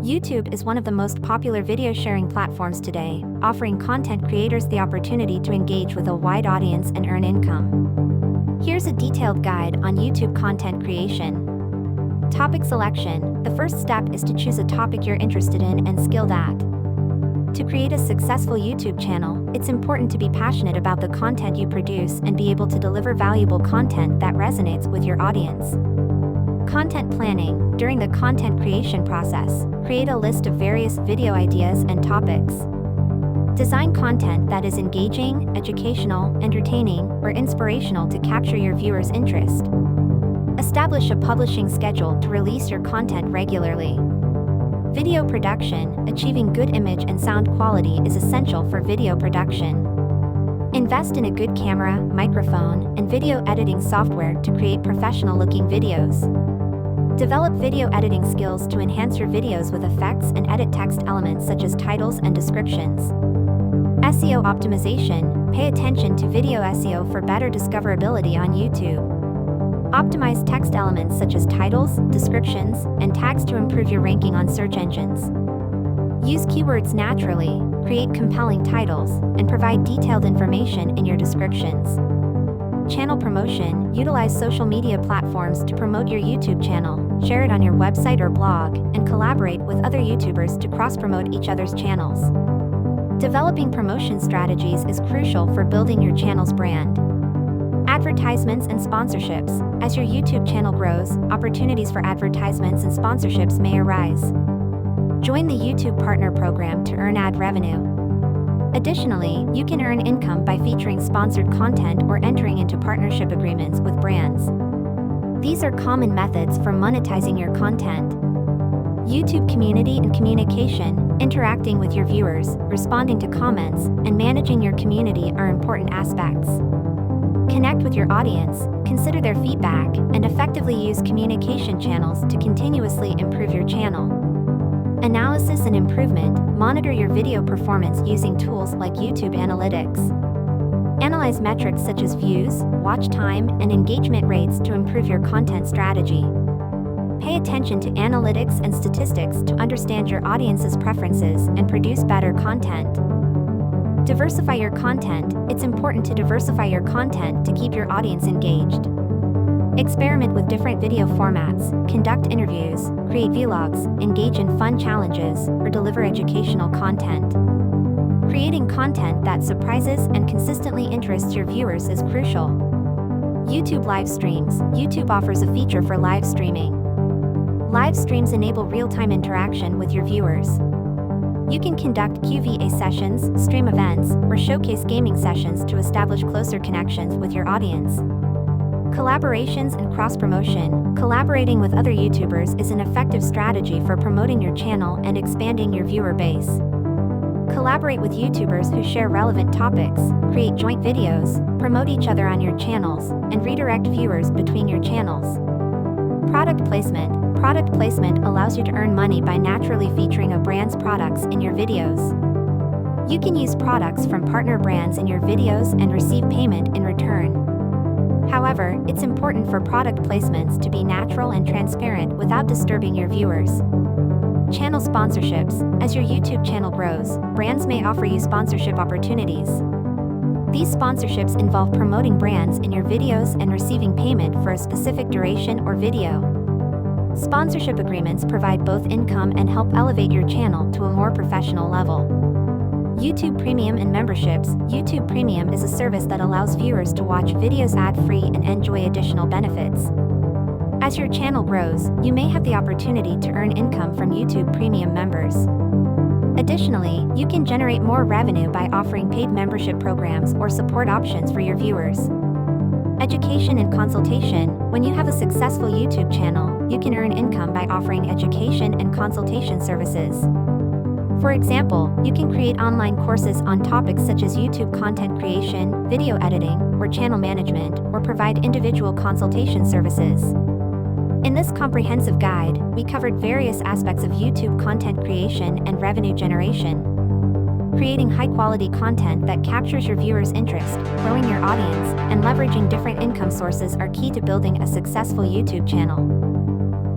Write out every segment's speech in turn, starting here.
YouTube is one of the most popular video sharing platforms today, offering content creators the opportunity to engage with a wide audience and earn income. Here's a detailed guide on YouTube content creation. Topic selection. The first step is to choose a topic you're interested in and skilled at. To create a successful YouTube channel, it's important to be passionate about the content you produce and be able to deliver valuable content that resonates with your audience. Content planning. During the content creation process, create a list of various video ideas and topics. Design content that is engaging, educational, entertaining, or inspirational to capture your viewers' interest. Establish a publishing schedule to release your content regularly. Video production. Achieving good image and sound quality is essential for video production. Invest in a good camera, microphone, and video editing software to create professional-looking videos. Develop video editing skills to enhance your videos with effects and edit text elements such as titles and descriptions. SEO optimization. Pay attention to video SEO for better discoverability on YouTube. Optimize text elements such as titles, descriptions, and tags to improve your ranking on search engines. Use keywords naturally, create compelling titles, and provide detailed information in your descriptions. Channel promotion. Utilize social media platforms to promote your YouTube channel, share it on your website or blog, and collaborate with other YouTubers to cross-promote each other's channels. Developing promotion strategies is crucial for building your channel's brand. Advertisements and sponsorships. As your YouTube channel grows, opportunities for advertisements and sponsorships may arise. Join the YouTube Partner Program to earn ad revenue. Additionally, you can earn income by featuring sponsored content or entering into partnership agreements with brands. These are common methods for monetizing your content. YouTube community and communication. Interacting with your viewers, responding to comments, and managing your community are important aspects. Connect with your audience, consider their feedback, and effectively use communication channels to continuously improve your channel. Analysis and improvement. Monitor your video performance using tools like YouTube Analytics. Analyze metrics such as views, watch time, and engagement rates to improve your content strategy. Pay attention to analytics and statistics to understand your audience's preferences and produce better content. Diversify your content. It's important to diversify your content to keep your audience engaged. Experiment with different video formats, conduct interviews, create vlogs, engage in fun challenges, or deliver educational content. Creating content that surprises and consistently interests your viewers is crucial. YouTube live streams. YouTube offers a feature for live streaming. Live streams enable real-time interaction with your viewers. You can conduct Q&A sessions, stream events, or showcase gaming sessions to establish closer connections with your audience. Collaborations and cross-promotion. Collaborating with other YouTubers is an effective strategy for promoting your channel and expanding your viewer base. Collaborate with YouTubers who share relevant topics, create joint videos, promote each other on your channels, and redirect viewers between your channels. Product placement. Product placement allows you to earn money by naturally featuring a brand's products in your videos. You can use products from partner brands in your videos and receive payment in return. However, it's important for product placements to be natural and transparent without disturbing your viewers. Channel sponsorships. As your YouTube channel grows, brands may offer you sponsorship opportunities. These sponsorships involve promoting brands in your videos and receiving payment for a specific duration or video. Sponsorship agreements provide both income and help elevate your channel to a more professional level. YouTube Premium and memberships. YouTube Premium is a service that allows viewers to watch videos ad-free and enjoy additional benefits. As your channel grows, you may have the opportunity to earn income from YouTube Premium members. Additionally, you can generate more revenue by offering paid membership programs or support options for your viewers. Education and consultation. When you have a successful YouTube channel, you can earn income by offering education and consultation services. For example, you can create online courses on topics such as YouTube content creation, video editing, or channel management, or provide individual consultation services. In this comprehensive guide, we covered various aspects of YouTube content creation and revenue generation. Creating high-quality content that captures your viewers' interest, growing your audience, and leveraging different income sources are key to building a successful YouTube channel.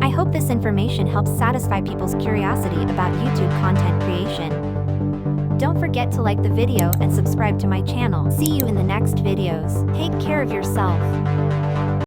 I hope this information helps satisfy people's curiosity about YouTube content creation. Don't forget to like the video and subscribe to my channel. See you in the next videos. Take care of yourself.